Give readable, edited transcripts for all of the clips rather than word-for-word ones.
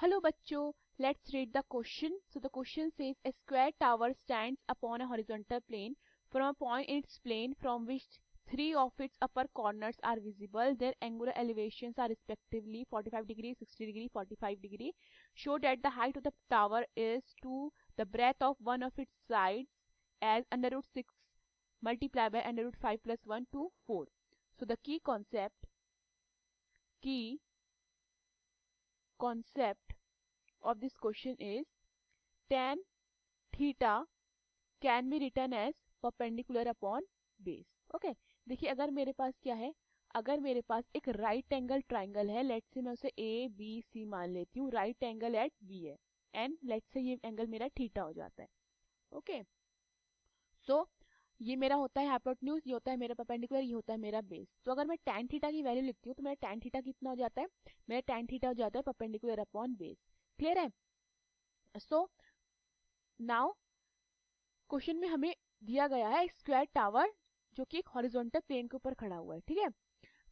Hello bachcho, let's read the question. So the question says a square tower stands upon a horizontal plane from a point in its plane from which three of its upper corners are visible. Their angular elevations are respectively 45 degree, 60 degree, 45 degree. Show that the height of the tower is to the breadth of one of its sides as under root 6 multiplied by under root 5 plus 1 to 4. So the key concept of this question is tan theta can be written as perpendicular upon base. Okay देखिए, अगर मेरे पास क्या है, अगर मेरे पास एक right angle triangle है, let's say मैं उसे ए बी सी मान लेती हूँ, राइट एंगल एट बी है एंड लेट्स से ये एंगल मेरा थीटा हो जाता है. ओके सो ये मेरा होता है हाइपोटेन्यूज, ये होता है मेरा परपेंडिकुलर, ये होता है मेरा बेस. तो अगर मैं tan थीटा की वैल्यू लिखती हूँ तो मेरा tan थीटा कितना हो जाता है, मेरा tan थीटा हो जाता है परपेंडिकुलर अपॉन बेस. क्लियर है? सो नाउ क्वेश्चन में हमें दिया गया है स्क्वायर टावर जो कि एक हॉरिजॉन्टल प्लेन के ऊपर खड़ा हुआ है. ठीक है,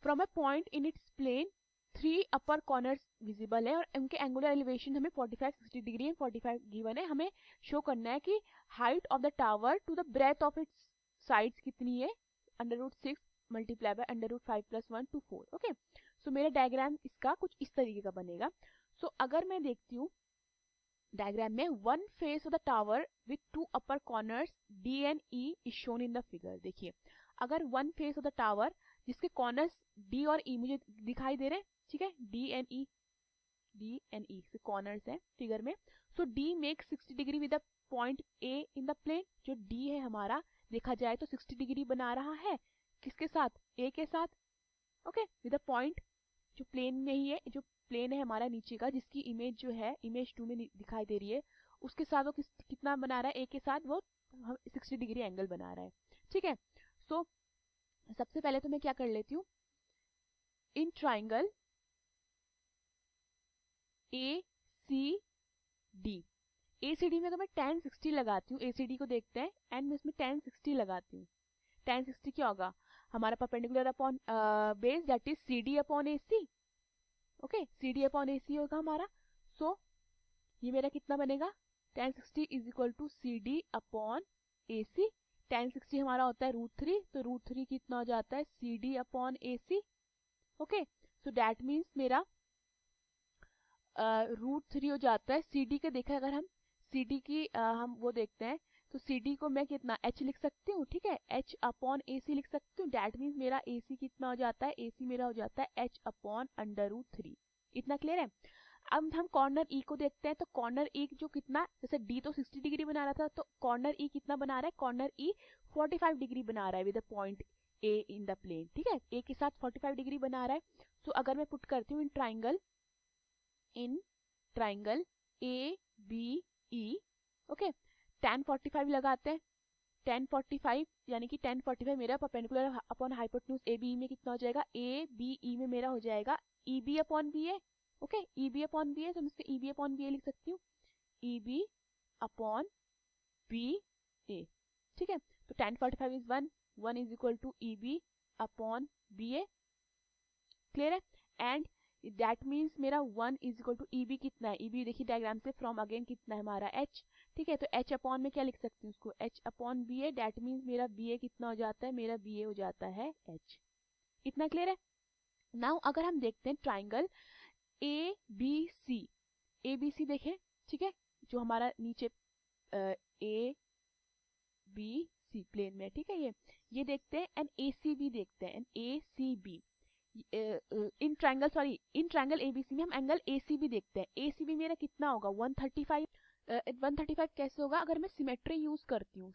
from a point in its plane three upper corners visible है और उनके एंगुलर एलिवेशन हमें 45 60 डिग्री एंड 45 गिवन है. हमें शो करना है कि height of the tower to the breadth of its sides कितनी है, under root 6 multiply by under root 5 plus 1 to 4. Okay so मेरा डायग्राम इसका कुछ इस तरीके का बनेगा. सो अगर मैं देखती हूँ डायग्राम में, one face of the tower with to upper corners D and E is shown in the figure. देखिए, अगर one face of the tower जिसके कॉर्नर्स डी और ई मुझे दिखाई दे रहे हैं, ठीक है, डी एंड ई से कॉर्नर्स हैं फिगर में. So D make 60 degree with the point A in the plane. जो डी है हमारा देखा जाए तो 60 डिग्री बना रहा है किसके साथ, ए के साथ. ओके विद द पॉइंट जो प्लेन में ही है, जो प्लेन है हमारा नीचे का जिसकी इमेज जो है इमेज 2 में दिखाई दे रही है, उसके साथ वो कितना बना रहा है, ए के साथ वो 60 डिग्री एंगल बना रहा है. ठीक है, सो सबसे पहले तो मैं क्या कर लेती हूँ, in triangle A C D, A C D में अगर मैं tan 60 लगाती हूँ, ए सी डी को देखते हैं एंड मैं इसमें tan 60 लगाती हूँ. tan 60 क्या होगा, हमारा perpendicular upon base that is C D upon A C. Okay C D upon A C होगा हमारा. सो ये मेरा कितना बनेगा, tan 60 is equal to C D upon A C. tan 60 हमारा होता है √3, तो √3 कितना हो जाता है, C D upon A C. Okay so that means मेरा √3 हो जाता है. सी डी के देखा अगर हम सी डी की हम वो देखते हैं तो सी डी को मैं कितना h लिख सकती हूँ. ठीक है, h अपॉन ए सी लिख सकती हूँ. दैट मीन्स मेरा ए सी कितना हो जाता है, ए सी मेरा हो जाता है h अपॉन √3. इतना क्लियर है? अब हम कॉर्नर ई को देखते हैं तो कॉर्नर ई जो कितना, जैसे डी तो 60 डिग्री बना रहा था तो कॉर्नर ई कितना बना रहा है, कॉर्नर ई 45 डिग्री बना रहा है with the point A in the plane. ठीक है, ए के साथ 45 डिग्री बना रहा है. सो अगर मैं पुट करती हूँ in triangle A B E, okay tan 45 लगाते हैं, tan 45 यानी कि tan 45 मेरा perpendicular upon hypotenuse A B में कितना हो जाएगा, ए बी ई में मेरा हो जाएगा E B upon B A. Okay E B upon B A, तो मैं इसको E B upon B A लिख सकती हूँ, E B upon B A. ठीक है, तो tan 45 is 1 is equal to E B upon B A. Clear है? एंड दैट मीन्स मेरा 1 is equal to E B कितना है, ई बी देखिए डायग्राम से फ्रॉम अगेन कितना है हमारा h. ठीक है, तो h अपॉन में क्या लिख सकती हूँ उसको, h upon B A. That means मेरा बी ए कितना हो जाता है, मेरा बी ए हो जाता है h. इतना क्लियर है? नाउ अगर हम देखते हैं ट्राइंगल ए बी सी देखें. ठीक है, जो हमारा नीचे ए बी सी प्लेन में. ठीक है, ये देखते हैं एंड ए सी बी देखते हैं, and A C B in triangle ABC में हम एंगल एसीबी देखते हैं. एसीबी मेरा कितना होगा, 135. 135 कैसे होगा, अगर मैं सिमेट्री यूज करती हूँ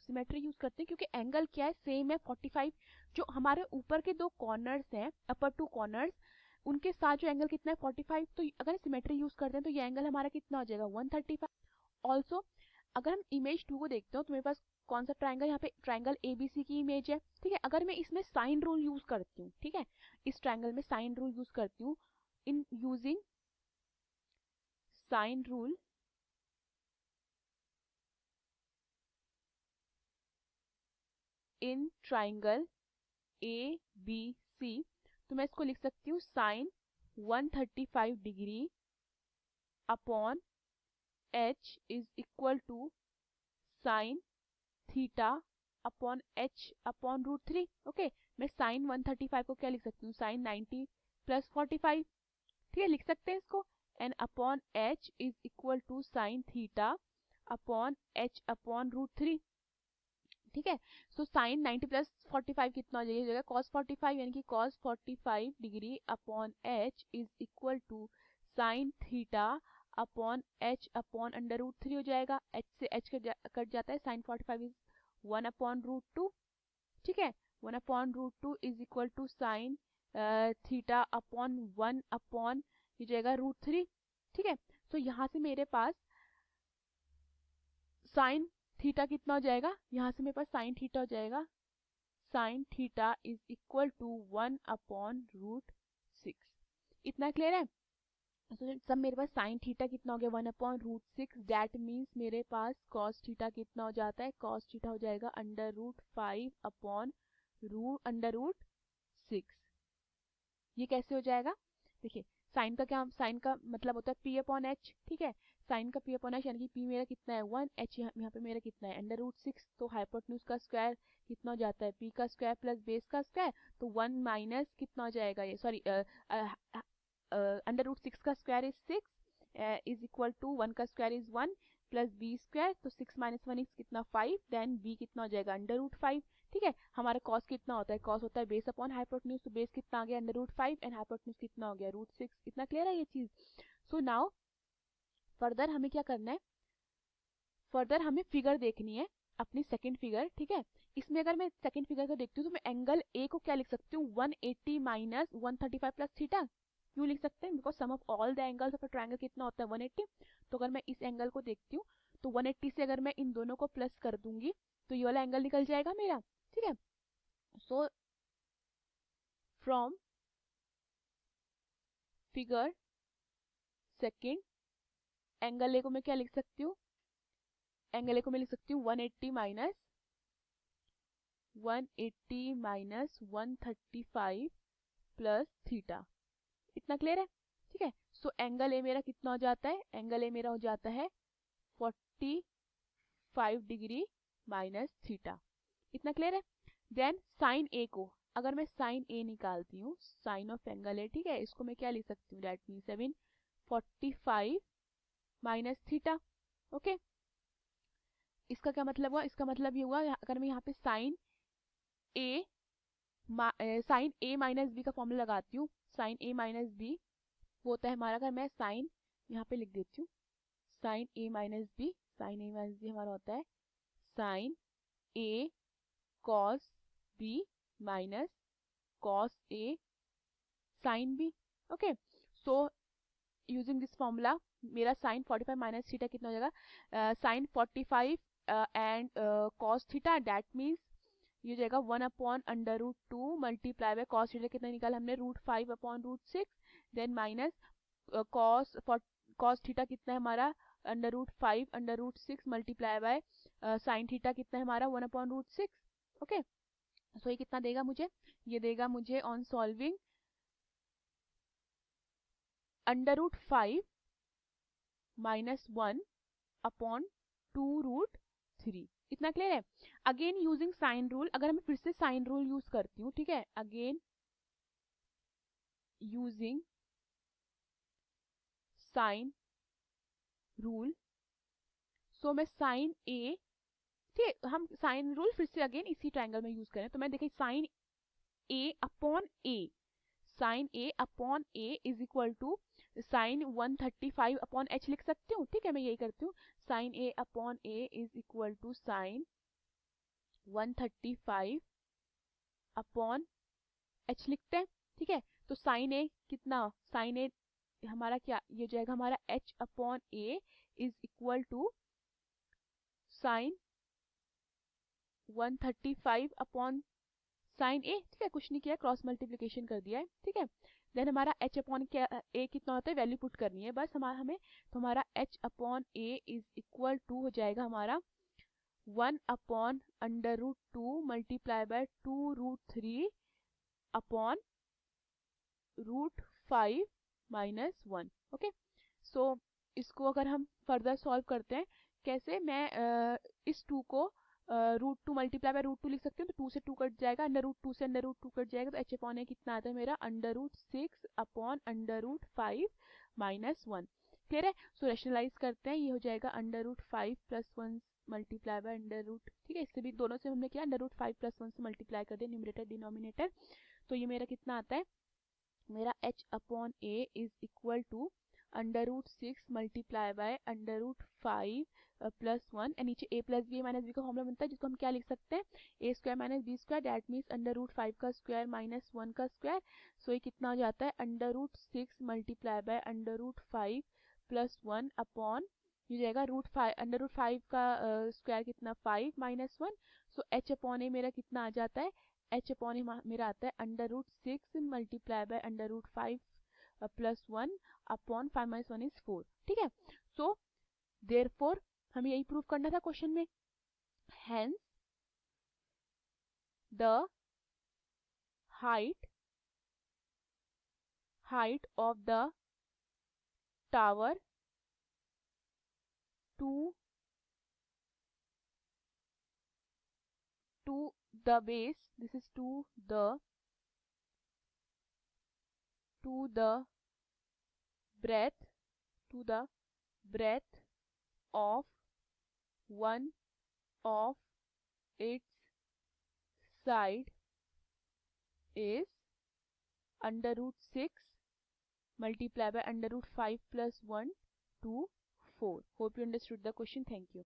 क्योंकि एंगल क्या है, सेम है 45. जो हमारे ऊपर के दो कॉर्नर्स हैं, अपर टू कॉर्नर्स, उनके साथ जो एंगल कितना है 45. तो अगर सिमेट्री यूज करते हैं तो ये एंगल हमारा कितना हो जाएगा, 135. ऑल्सो अगर हम इमेज 2 को देखते हो तो मेरे पास कौन सा ट्राइंगल, यहाँ पे ट्राइंगल एबीसी की इमेज है. ठीक है, अगर मैं इसमें साइन रूल यूज करती हूँ, ठीक है, इस ट्राइंगल में साइन रूल यूज करती हूँ, in using sine rule in triangle A B C, तो मैं इसको लिख सकती हूँ sine 135 degree upon h is equal to sine theta upon h upon root three. Okay, मैं साइन 135 को क्या लिख सकती हूँ, साइन 90 प्लस 45, ठीक है, लिख सकते हैं इसको। And upon h is equal to sine theta upon h upon root three, ठीक है। सो साइन 90 प्लस 45 कितना हो जाएगा, कॉस 45, यानी कि cos 45 degree upon h is equal to sine theta upon h upon under root three हो जाएगा। h से h कट जाता है, sine 45 is 1 upon root two, ठीक है। 1 upon root two is equal to sine theta upon 1 upon ये जाएगा root three, ठीक है। तो यहाँ से मेरे पास साइन थीटा कितना हो जाएगा, यहाँ से मेरे पास साइन थीटा हो जाएगा, sine theta is equal to 1 upon root six. इतना क्लियर है। तो सब मेरे पास साइन थीटा कितना हो गया, 1 upon root six. That means मेरे पास कॉस थीटा कितना हो जाता है, कॉस थीटा हो जाएगा under root 5 upon under root six. ये कैसे हो जाएगा, देखिए साइन का क्या, साइन का मतलब होता है पी अपॉन एच, ठीक है। साइन का पी अपॉन एच यानी कि पी मेरा कितना है 1, एच यहाँ पे मेरा कितना है अंडर रूट सिक्स। तो हाइपोटेन्यूज का स्क्वायर कितना हो जाता है, पी का स्क्वायर प्लस बेस का स्क्वायर, तो 1 माइनस कितना हो जाएगा, ये सॉरी अंडर रूट सिक्स का square is 6 is equal to 1 का square is 1 plus B square, तो 6 माइनस 1 इज कितना 5, देन बी कितना हो जाएगा अंडर रूट 5, ठीक है। हमारा कॉस कितना होता है, कॉस होता है बेस अपॉन हाइपोटेन्यूज, तो बेस कितना आ गया अंडर रूट 5 एंड हाइपोटेन्यूज कितना हो गया रूट 6। इतना क्लियर है ये चीज। सो नाउ फर्दर हमें क्या करना है, फर्दर हमें फिगर देखनी है, अपनी सेकंड फिगर, ठीक है। इसमें अगर मैं सेकंड फिगर को देखती हूँ तो मैं एंगल ए को क्या लिख सकती हूँ, 180 माइनस 135 प्लस थीटा। क्यों लिख सकते हैं, because sum of all the angles of a triangle कितना होता है 180। तो अगर मैं इस एंगल को देखती हूँ तो 180 से अगर मैं इन दोनों को प्लस कर दूंगी तो ये वाला एंगल निकल जाएगा मेरा, ठीक है। So from figure second angle A को मैं क्या लिख सकती हूँ, एंगल ए को मैं लिख सकती हूँ 180 माइनस 135 प्लस थीटा। इतना क्लियर है, ठीक है। सो एंगल ए मेरा कितना हो जाता है, एंगल ए मेरा हो जाता है 45 डिग्री माइनस थीटा। इतना क्लियर है। देन साइन ए को अगर मैं साइन ए निकालती हूँ, साइन ऑफ एंगल ए, ठीक है, इसको मैं क्या लिख सकती हूँ, that mean 745 minus theta. Okay, इसका क्या मतलब हुआ, इसका मतलब ये हुआ अगर मैं यहाँ पे साइन ए माइनस बी का फॉर्मूला लगाती हूँ, साइन ए माइनस बी वो होता है हमारा, अगर मैं साइन यहाँ पे लिख देती हूँ sine A minus B, sine A minus B हमारा होता है sine A cos B minus cos A sine B. Okay, so using this formula मेरा साइन 45 माइनस थीटा कितना हो जाएगा, sine 45 and cos theta, that means ये हो जाएगा 1 upon under root 2 multiply by cos theta कितना निकाला हमने root 5 upon root 6, then minus cos theta कितना है हमारा under root 5 under root 6 multiply by sine theta कितना है हमारा 1 अपॉन रूट 6। ओके, सो ये कितना देगा मुझे, ये देगा मुझे on solving under root 5 minus 1 upon 2 root 3। इतना क्लियर है। अगेन यूजिंग साइन रूल, अगर मैं फिर से साइन रूल यूज करती हूँ, ठीक है, अगेन यूजिंग साइन रूल, सो मैं साइन ए, ठीक है, हम साइन रूल फिर से अगेन इसी ट्रायंगल में यूज करें, तो मैं देखिए sine A upon A, sine A upon A is equal to sine 135 upon H लिख सकती हूँ, ठीक है, मैं यही करती हूँ, sine A upon A is equal to sine 135 upon H लिखते हैं, ठीक है। तो साइन ए कितना, साइन ए हमारा क्या, ये जाएगा हमारा H upon A is equal to sine 135 upon sine A, ठीक है, कुछ नहीं किया, क्रॉस मल्टीप्लीकेशन कर दिया है, ठीक है। देन हमारा एच अपॉन ए कितना होता है, वैल्यू पुट करनी है बस हमारा हमें, तो हमारा H upon A is equal to हो जाएगा हमारा 1 upon under root 2 multiply by 2 root 3 upon root 5 minus 1। Okay, so इसको अगर हम फर्दर सॉल्व करते हैं, कैसे मैं इस 2 को √2 मल्टीप्लाई बाय √2 लिख सकती हूँ, तो 2 से 2 कट जाएगा, √2 से √2 कट जाएगा, तो h/a कितना आता है मेरा √6/√5 -1। क्लियर है? सो रैशनलाइज करते हैं, ये हो जाएगा √5 + 1 मल्टीप्लाई बाय √, ठीक है, इससे भी दोनों से हमने किया √5 + 1 से मल्टीप्लाई कर दिया न्यूमरेटर डिनोमिनेटर, तो ये मेरा कितना आता है, मेरा h/a is equal to √6 multiply by √5 + 1, and नीचे a + b - b का फॉर्मूला बनता है, जिसको हम क्या लिख सकते हैं, a² - b², दैट मीन्स √5 का स्क्वायर - 1 का स्क्वायर। सो ये कितना हो जाता है, √6 मल्टीप्लाई बाय √5 + 1 अपॉन, ये जाएगा √5 का स्क्वायर कितना 5 - 1, सो h/a मेरा कितना आ जाता है, h/a मेरा आता है √6 मल्टीप्लाई बाय √5 + 1 अपॉन 5 - 1 इज 4, ठीक है। सो देयरफॉर हमें यही प्रूव करना था क्वेश्चन में, hence the height of the tower to the base, this is to the breadth of one of its side is √6 multiplied by √5 + 1 to 4. Hope you understood the question. Thank you.